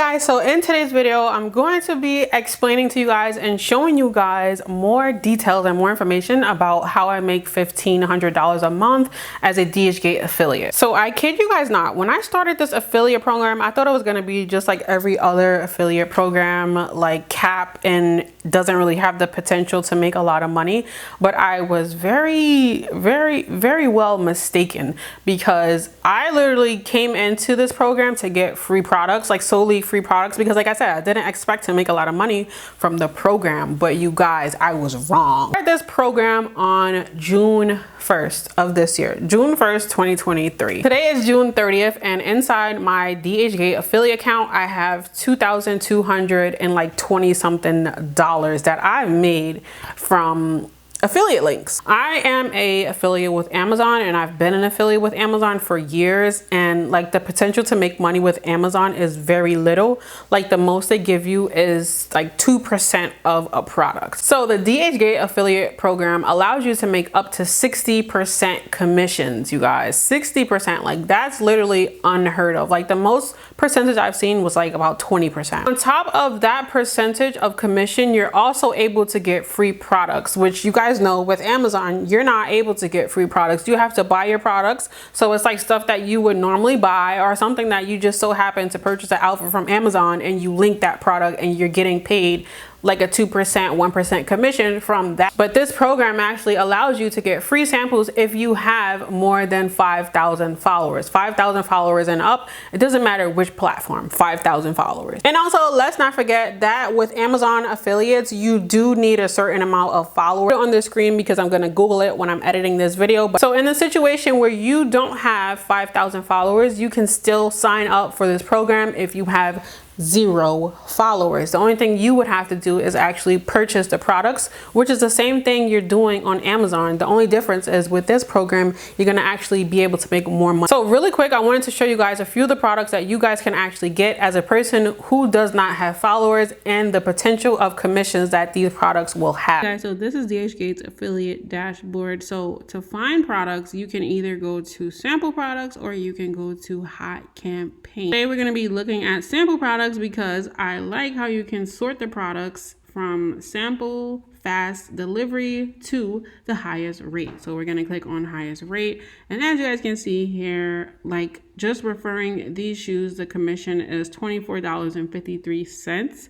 Guys, so in today's video I'm going to be explaining to you guys and showing you guys more details and more information about how I make $1,500 a month as a DHgate affiliate. So I kid you guys not, when I started this affiliate program I thought it was going to be just like every other affiliate program, like cap and doesn't really have the potential to make a lot of money. But I was very well mistaken, because I literally came into this program to get free products, like solely free products, because like I said, I didn't expect to make a lot of money from the program. But you guys, I was wrong. I started this program on June 1st of this year, June 1st, 2023. Today is June 30th, and inside my DHgate affiliate account, I have $2,220 something that I've made from affiliate links. I am a affiliate with Amazon, and I've been an affiliate with Amazon for years, and like the potential to make money with Amazon is very little. Like the most they give you is like 2% of a product. So the DHgate affiliate program allows you to make up to 60% commissions, you guys. 60%, like that's literally unheard of. Like the most percentage I've seen was like about 20%. On top of that percentage of commission, you're also able to get free products, which you guys know with Amazon, you're not able to get free products. You have to buy your products. So it's like stuff that you would normally buy, or something that you just so happen to purchase an outfit from Amazon, and you link that product and you're getting paid like a 2%, 1% commission from that. But this program actually allows you to get free samples if you have more than 5,000 followers. 5,000 followers and up. It doesn't matter which platform, 5,000 followers. And also, let's not forget that with Amazon affiliates, you do need a certain amount of followers on the screen, because I'm gonna Google it when I'm editing this video. But so in the situation where you don't have 5,000 followers, you can still sign up for this program if you have 0 followers. The only thing you would have to do is actually purchase the products, which is the same thing you're doing on Amazon. The only difference is with this program, you're gonna actually be able to make more money. So really quick, I wanted to show you guys a few of the products that you guys can actually get as a person who does not have followers, and the potential of commissions that these products will have. Guys, so this is DHgate's affiliate dashboard. So to find products, you can either go to sample products or you can go to hot campaign. Today we're gonna be looking at sample products, because I like how you can sort the products from sample, fast delivery to the highest rate. So we're going to click on highest rate, and as you guys can see here, like just referring these shoes, the commission is $24.53.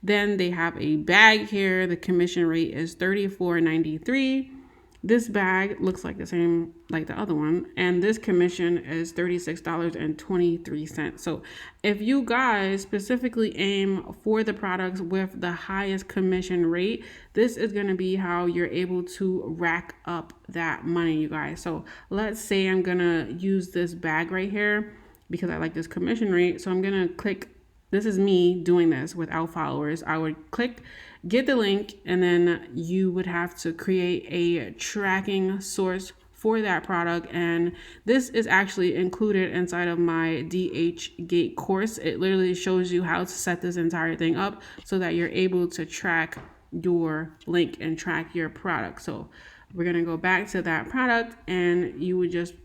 Then they have a bag here, the commission rate is $34.93. This bag looks like the same like the other one, and this commission is $36.23. So if you guys specifically aim for the products with the highest commission rate, this is going to be how you're able to rack up that money, you guys. So let's say I'm gonna use this bag right here because I like this commission rate. So I'm gonna click, this is me doing this without followers. I would click get the link, and then you would have to create a tracking source for that product. And this is actually included inside of my DHgate course. It literally shows you how to set this entire thing up so that you're able to track your link and track your product. So we're gonna go back to that product, and you would just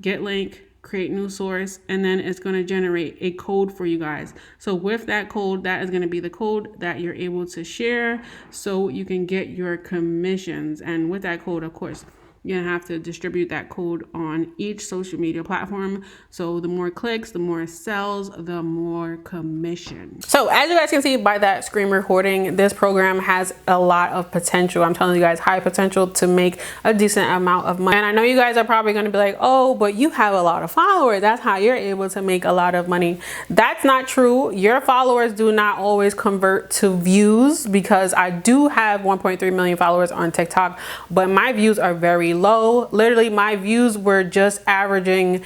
get link, create new source, and then it's going to generate a code for you guys. So with that code, that is going to be the code that you're able to share so you can get your commissions. And with that code, of course, you're gonna have to distribute that code on each social media platform. So the more clicks, the more sales, the more commission. So as you guys can see by that screen recording, this program has a lot of potential. I'm telling you guys, high potential to make a decent amount of money. And I know you guys are probably gonna be like, oh, but you have a lot of followers, that's how you're able to make a lot of money. That's not true. Your followers do not always convert to views, because I do have 1.3 million followers on TikTok, but my views are very low. Literally, my views were just averaging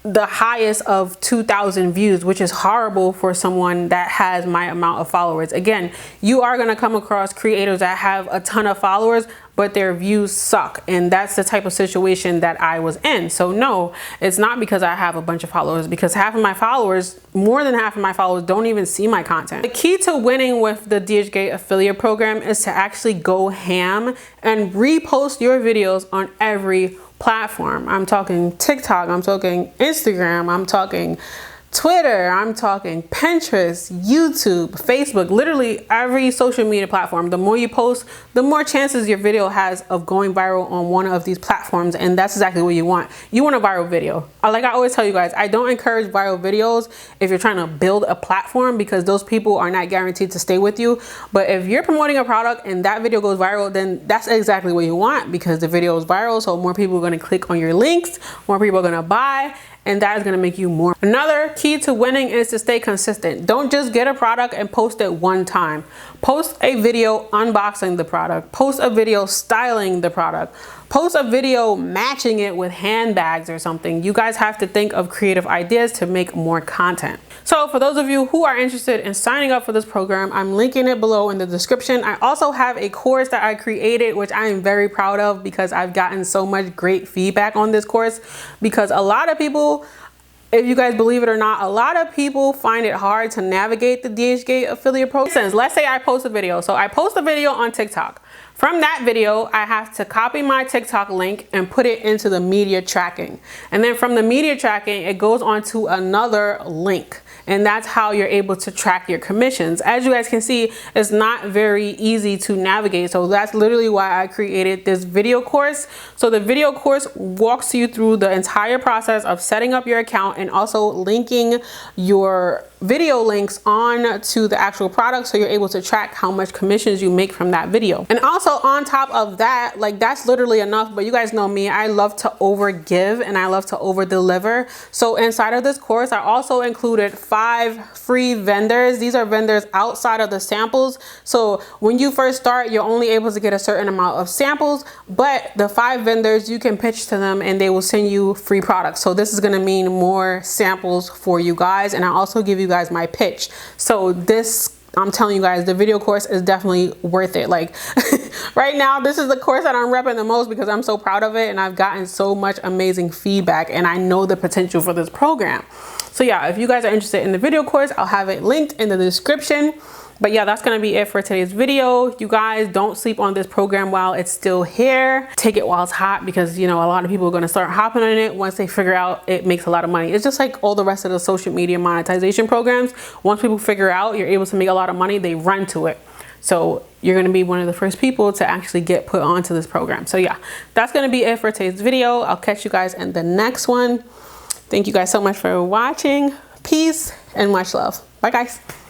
the highest of 2,000 views, which is horrible for someone that has my amount of followers. Again, you are going to come across creators that have a ton of followers, but their views suck. And that's the type of situation that I was in. So no, it's not because I have a bunch of followers, because half of my followers, more than half of my followers, don't even see my content. The key to winning with the DHgate affiliate program is to actually go ham and repost your videos on every platform. I'm talking TikTok, I'm talking Instagram, I'm talking Twitter, I'm talking Pinterest, YouTube, Facebook, literally every social media platform. The more you post, the more chances your video has of going viral on one of these platforms, and that's exactly what you want. You want a viral video. Like I always tell you guys, I don't encourage viral videos if you're trying to build a platform, because those people are not guaranteed to stay with you. But if you're promoting a product and that video goes viral, then that's exactly what you want, because the video is viral, so more people are going to click on your links, more people are going to buy, and that is going to make you more. Another key to winning is to stay consistent. Don't just get a product and post it one time. Post a video unboxing the product. Post a video styling the product. Post a video matching it with handbags or something. You guys have to think of creative ideas to make more content. So for those of you who are interested in signing up for this program, I'm linking it below in the description. I also have a course that I created, which I am very proud of, because I've gotten so much great feedback on this course. Because a lot of people, if you guys believe it or not, a lot of people find it hard to navigate the DHgate affiliate program. Let's say I post a video. So I post a video on TikTok. From that video, I have to copy my TikTok link and put it into the media tracking. And then from the media tracking, it goes on to another link. And that's how you're able to track your commissions. As you guys can see, it's not very easy to navigate. So that's literally why I created this video course. So the video course walks you through the entire process of setting up your account and also linking your video links on to the actual product, so you're able to track how much commissions you make from that video. And also on top of that, like, that's literally enough, but you guys know me, I love to over give and I love to over deliver. So inside of this course, I also included 5 free vendors. These are vendors outside of the samples. So when you first start, you're only able to get a certain amount of samples, but the 5 vendors, you can pitch to them and they will send you free products. So this is going to mean more samples for you guys. And I also give you guys my pitch. So this, I'm telling you guys, the video course is definitely worth it. Like right now, this is the course that I'm repping the most because I'm so proud of it and I've gotten so much amazing feedback and I know the potential for this program. So yeah, if you guys are interested in the video course, I'll have it linked in the description. But yeah, that's gonna be it for today's video. You guys, don't sleep on this program while it's still here. Take it while it's hot, because you know, a lot of people are gonna start hopping on it once they figure out it makes a lot of money. It's just like all the rest of the social media monetization programs. Once people figure out you're able to make a lot of money, they run to it. So you're gonna be one of the first people to actually get put onto this program. So yeah, that's gonna be it for today's video. I'll catch you guys in the next one. Thank you guys so much for watching. Peace and much love. Bye guys.